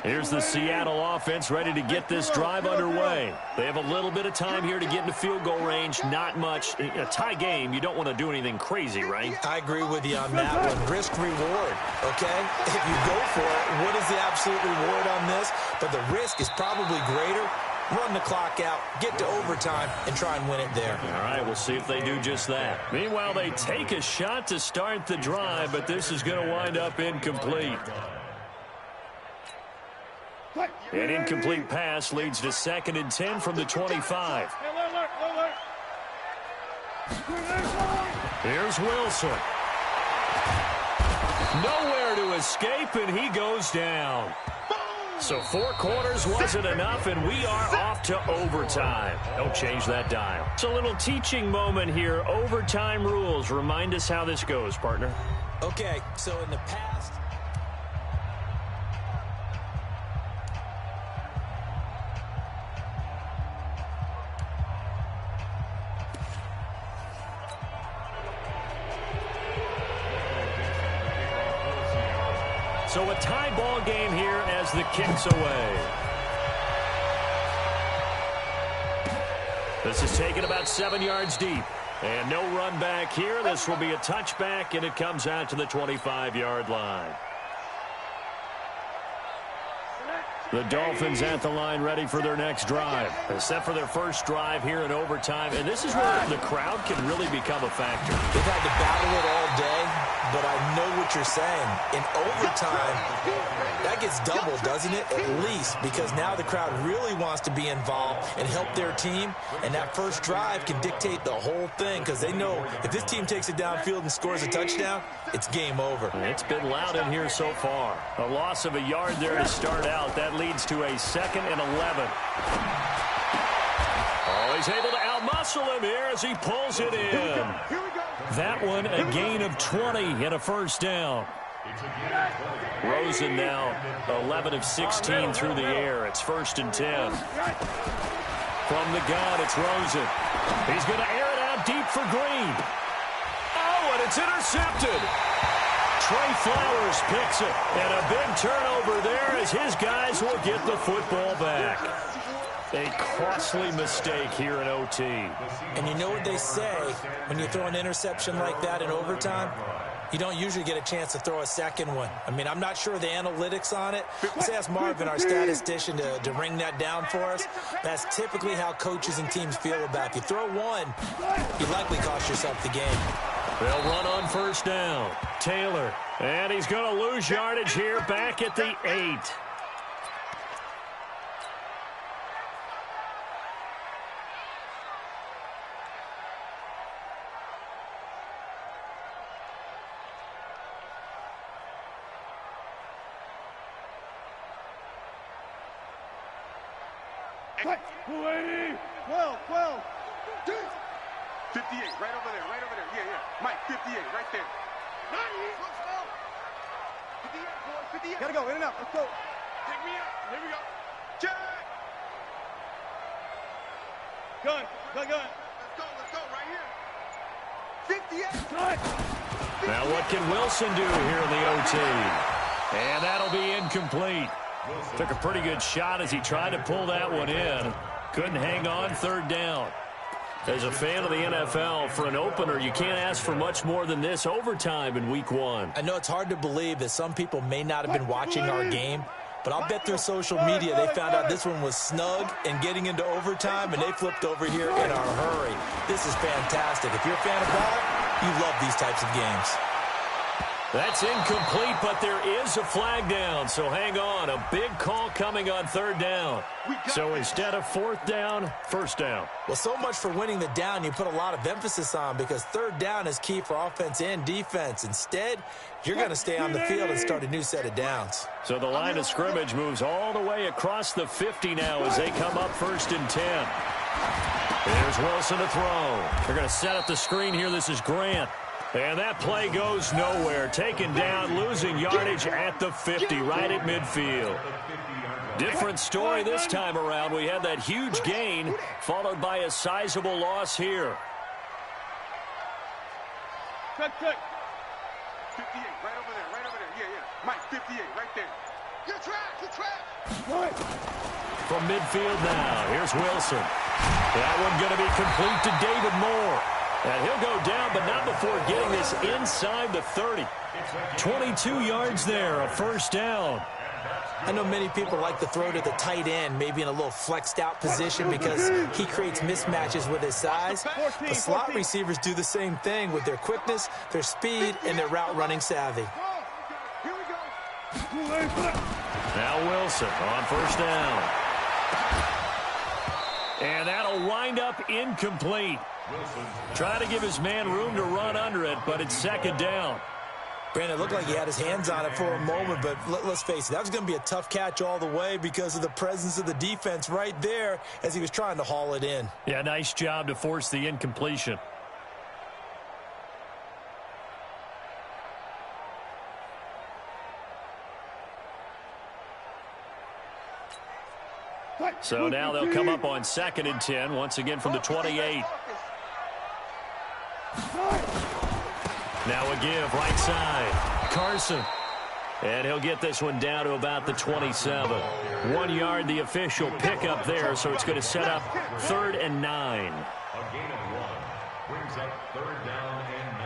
Here's the Seattle offense ready to get this drive underway. They have a little bit of time here to get into field goal range. Not much. In a tie game, you don't want to do anything crazy, right? I agree with you on that one. Risk reward, okay? If you go for it, what is the absolute reward on this? But the risk is probably greater. Run the clock out, get to overtime, and try and win it there. All right, we'll see if they do just that. Meanwhile, they take a shot to start the drive, but this is going to wind up incomplete. An incomplete pass leads to 2nd and 10 from the 25. Here's Wilson. Nowhere to escape, and he goes down. So 4 quarters wasn't enough, and we are off to overtime. Don't change that dial. It's a little teaching moment here. Overtime rules. Remind us how this goes, partner. Okay, so in the past... So a tie ball game here as the kick's away. This is taken about 7 yards deep. And no run back here. This will be a touchback, and it comes out to the 25-yard line. The Dolphins at the line ready for their next drive. They're set for their first drive here in overtime, and this is where the crowd can really become a factor. They've had to battle it all day, but I know what you're saying. In overtime, that gets doubled, doesn't it? At least, because now the crowd really wants to be involved and help their team, and that first drive can dictate the whole thing because they know if this team takes it downfield and scores a touchdown, it's game over. It's been loud in here so far. A loss of a yard there to start out. That leads to a 2nd and 11. Oh, he's able to outmuscle him here as he pulls it in. That one, a gain of 20 and a first down. Rosen now 11 of 16 through the air. It's 1st and 10. From the gun, it's Rosen. He's going to air it out deep for Green. Oh, and it's intercepted. Trey Flowers picks it, and a big turnover there as his guys will get the football back. A costly mistake here in OT. And you know what they say when you throw an interception like that in overtime? You don't usually get a chance to throw a second one. I mean, I'm not sure of the analytics on it. Let's ask Marvin, our statistician, to ring that down for us. That's typically how coaches and teams feel about it. If you throw one, you likely cost yourself the game. They'll run on first down. Taylor, and he's going to lose yardage here back at the 8. What? 12. 58, right over there. Yeah. Mike, 58, right there. 58, boys, 58. Gotta go, in and out, let's go. Take me out, here we go. Check! Gun. Let's go, right here. 58. Now what can Wilson do here in the OT? And that'll be incomplete. Took a pretty good shot as he tried to pull that one in. Couldn't hang on, 3rd down. As a fan of the NFL, for an opener, you can't ask for much more than this overtime in Week 1. I know it's hard to believe that some people may not have been watching our game, but I'll bet through social media they found out this one was snug and getting into overtime, and they flipped over here in a hurry. This is fantastic. If you're a fan of ball, you love these types of games. That's incomplete, but there is a flag down, so hang on. A big call coming on 3rd down. So instead of 4th down, 1st down. Well, so much for winning the down you put a lot of emphasis on because 3rd down is key for offense and defense. Instead, you're going to stay on the field and start a new set of downs. So the line of scrimmage moves all the way across the 50 now as they come up 1st and 10. Here's Wilson to throw. They're going to set up the screen here. This is Grant. And that play goes nowhere. Taken down, losing yardage at the 50, right at midfield. Different story this time around. We had that huge gain, followed by a sizable loss here. Check. 58, right over there. Yeah. Mike, 58, right there. You're trapped. From midfield now, here's Wilson. That one going to be complete to David Moore. And he'll go down, but not before getting this inside the 30. 22 yards there, a 1st down. I know many people like to throw to the tight end, maybe in a little flexed out position because he creates mismatches with his size. The slot receivers do the same thing with their quickness, their speed, and their route running savvy. Now Wilson on 1st down. And that'll wind up incomplete. Try to give his man room to run under it, but it's 2nd down. Brandon, it looked like he had his hands on it for a moment, but let's face it, that was going to be a tough catch all the way because of the presence of the defense right there as he was trying to haul it in. Yeah, nice job to force the incompletion. So now they'll come up on 2nd and 10, once again from the 28. Now a give, right side. Carson. And he'll get this one down to about the 27. 1 yard, the official pickup there, so it's going to set up 3rd and 9. A gain of 1 brings up 3rd down and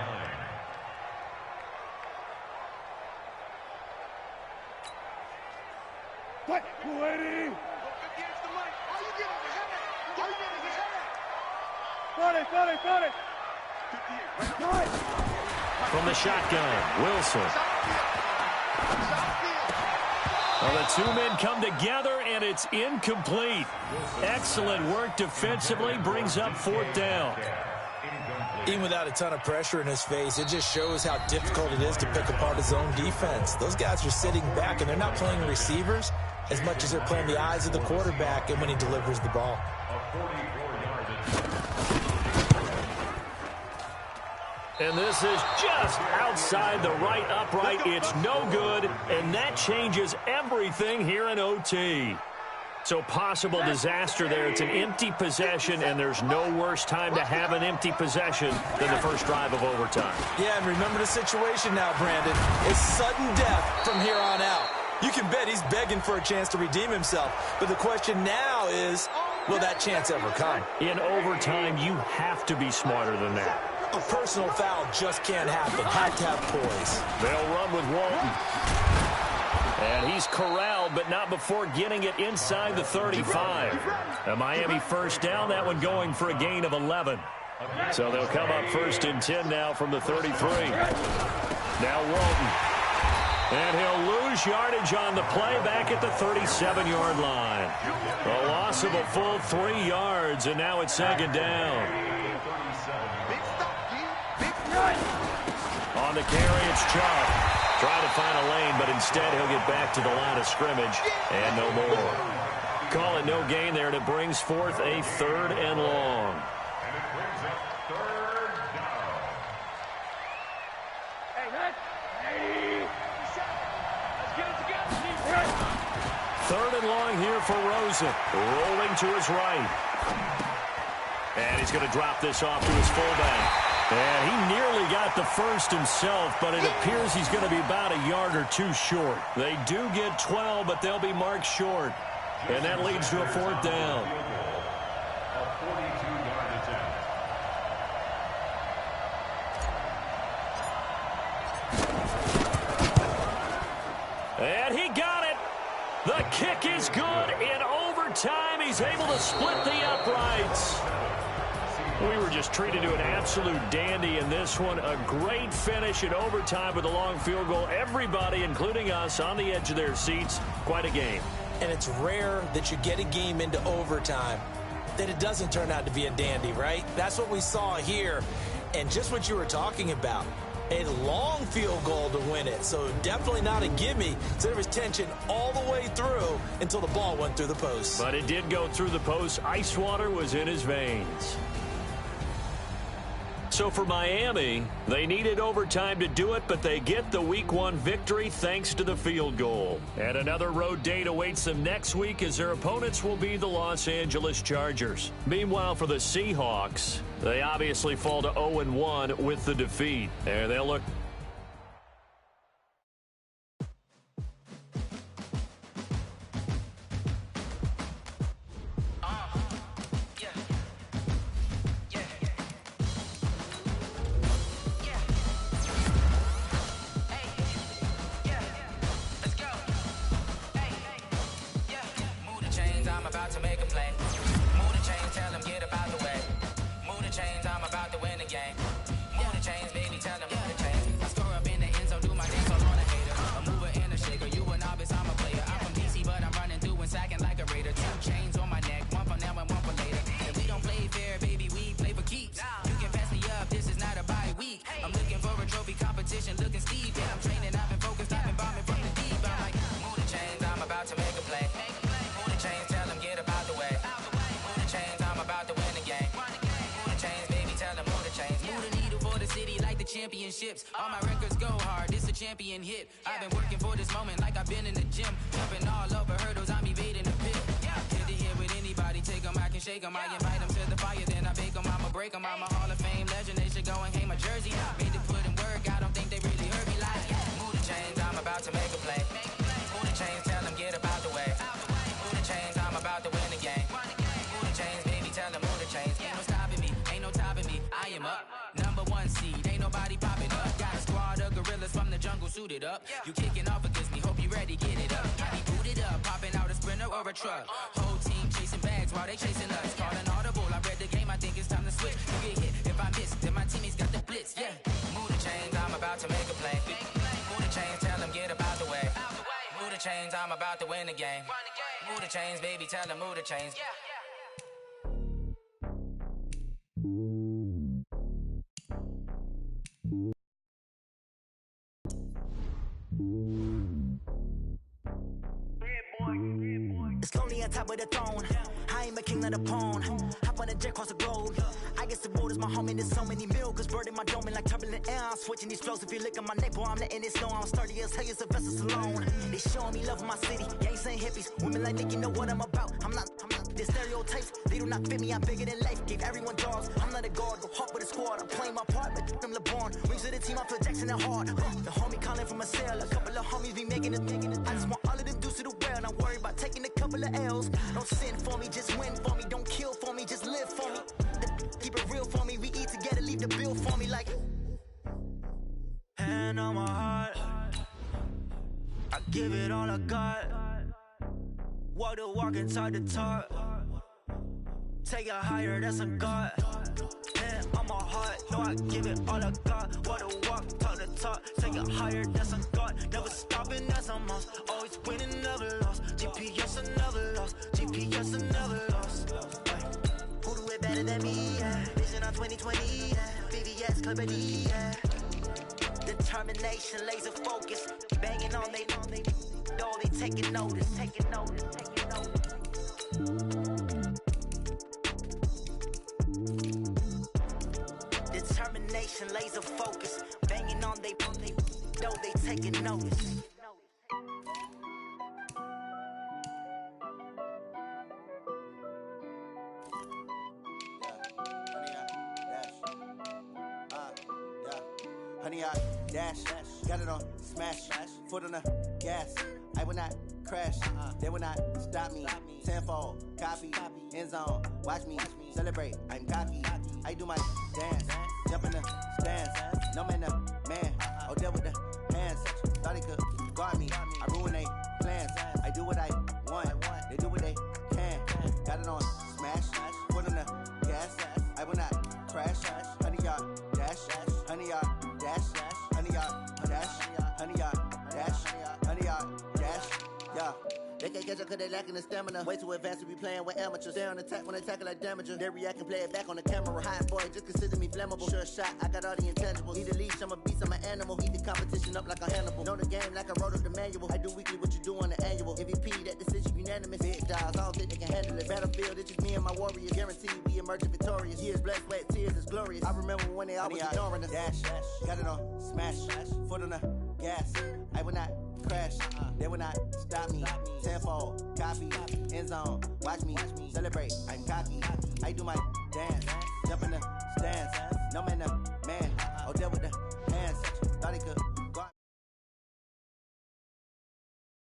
9. What? 280. From the shotgun, Wilson. Well, the two men come together, and it's incomplete. Excellent work defensively, brings up fourth down. Even without a ton of pressure in his face, it just shows how difficult it is to pick apart his own defense. Those guys are sitting back, and they're not playing receivers as much as they're playing the eyes of the quarterback and when he delivers the ball. And this is just outside the right upright. It's no good, and that changes everything here in OT. So possible disaster there. It's an empty possession, and there's no worse time to have an empty possession than the first drive of overtime. Yeah, and remember the situation now, Brandon. It's sudden death from here on out. You can bet he's begging for a chance to redeem himself. But the question now is, will that chance ever come? In overtime, you have to be smarter than that. A personal foul just can't happen. Have to have poise. They'll run with Walton. And he's corralled, but not before getting it inside the 35. A Miami first down, that one going for a gain of 11. So they'll come up first and 10 now from the 33. Now Walton. And he'll lose yardage on the play back at the 37-yard line. A loss of a full 3 yards, and now it's second down. On the carry, it's Chubb. Trying to find a lane, but instead he'll get back to the line of scrimmage and no more. Call it no gain there, and it brings forth a 3rd and long. And it brings up 3rd down. Third and long here for Rosen. Rolling to his right. And he's going to drop this off to his fullback. And he nearly got the first himself, but it appears he's going to be about a yard or two short. They do get 12, but they'll be marked short. And that leads to a 4th down. A 42-yard attempt. And he got it. The kick is good. In overtime, he's able to split the uprights. We were just treated to an absolute dandy in this one. A great finish in overtime with a long field goal. Everybody, including us, on the edge of their seats. Quite a game. And it's rare that you get a game into overtime that it doesn't turn out to be a dandy, right? That's what we saw here. And just what you were talking about. A long field goal to win it. So definitely not a gimme. So there was tension all the way through until the ball went through the post. But it did go through the post. Ice water was in his veins. So for Miami, they needed overtime to do it, but they get the Week 1 victory thanks to the field goal. And another road date awaits them next week as their opponents will be the Los Angeles Chargers. Meanwhile, for the Seahawks, they obviously fall to 0-1 with the defeat. And they'll look... championships. All my records go hard, this a champion hit. I've been working for this moment like I've been in the gym. Jumping all over hurdles, I'm evading the pit. Hit to hit with anybody, take them, I can shake them. I invite them to the fire, then I bake them, I'ma break them. I'm a Hall of Fame legend, they should go and hang my jersey. Made to put in work, I don't think they really heard me like. Move the chains, I'm about to make a play. Move the chains, tell them get up out the way. Move the chains, I'm about to win the game. Move the chains, baby, tell them move the chains. Ain't no stopping me, ain't no topping me. I am up, #1 seed, ain't nobody popping up. Got a squad of gorillas from the jungle suited up. You kicking off against me, hope you ready, get it up. I be booted up, popping out Lambo or a truck. Whole team chasing bags while they chasing us. Calling audible, I read the game, I think it's time to switch. You get hit if I miss, then my teammates got the blitz, yeah. Move the chains, I'm about to make a play. Move the chains, tell them get about the way. Move the chains, I'm about to win the game. Move the chains, baby, tell them move the chains. It's lonely on top of the throne. I ain't a king of the pawn. Hop on a jet across the globe. I guess the road is my home and there's so many milkers. Bird in my dome and like turbulent air. I'm switching these flows. If you look at my neck, boy, I'm letting it snow. I'm sturdy as hell as Sylvester Stallone. They showing me love in my city. Gangsta and hippies. Women like Nick, you know what I'm about. I'm not. The stereotypes, they do not fit me. I'm bigger than life. Gave everyone jobs. I'm not a guard. Go hard with a squad. I'm playing my part, but I'm LeBron. Rings of the team, I feel Jackson and hard. The homie calling from a cell. A couple of homies be making it. I just want all of them dudes to the well. Not worry about taking a couple of L's. Don't sin for me, just win for me. Don't kill for me, just live for me. Keep it real for me. We eat together, leave the bill for me like. Hand on my heart, I give it all I got. Walk the walk and talk the talk. Take it higher, that's a God. Hand on my heart, no, I give it all I got. Walk the walk, talk the talk. Take it higher, that's a God. Never stopping, that's a must. Always winning, never lost. GPS, I never lost. GPS, I never lost. Who do it better than me? Yeah. Vision on 2020. Yeah. VVS, Clarity. Yeah. Determination, laser focus. Banging on they though they taking notice. Taking notice. Taking notice. Determination, laser focus. Banging on they though they taking notice. Honey, I dash, got it on smash, foot on the gas. I will not crash, they will not stop me. Tenfold, copy, end zone, watch me celebrate. I'm cocky, I do my dance, jump in the stands. No man, the man, oh, deal with the hands. Thought he could guard me, I ruin they plans. I do what I want, they do what they can. Got it on smash, foot on the gas. I will not crash, honey, y'all dash, honey, y'all dash, honey, y'all dash, honey, y'all dash, honey, y'all dash, yeah. They can't catch up cause they lacking the stamina. Way too advanced to be playing with amateurs. They on attack when they tackle like damager. They react and play it back on the camera. Hot boy, just consider me flammable. Sure shot, I got all the intangibles. Need a leash, I'm a beast, I'm an animal. Heat the competition up like a Hannibal. Know the game like I wrote up the manual. I do weekly what you do on the annual. MVP, that decision unanimous. Big dials, I don't think they can handle it. Battlefield, it's just me and my warriors. Guaranteed we emerging victorious. Years, blood, sweat, tears, it's glorious. I remember when they always ignoring us. Dash, got it on smash, foot on the gas. I will not crash, they will not stop me. Tenfold, copy, end zone, watch me celebrate. I'm cocky, I do my dance, jump in the stands. No man,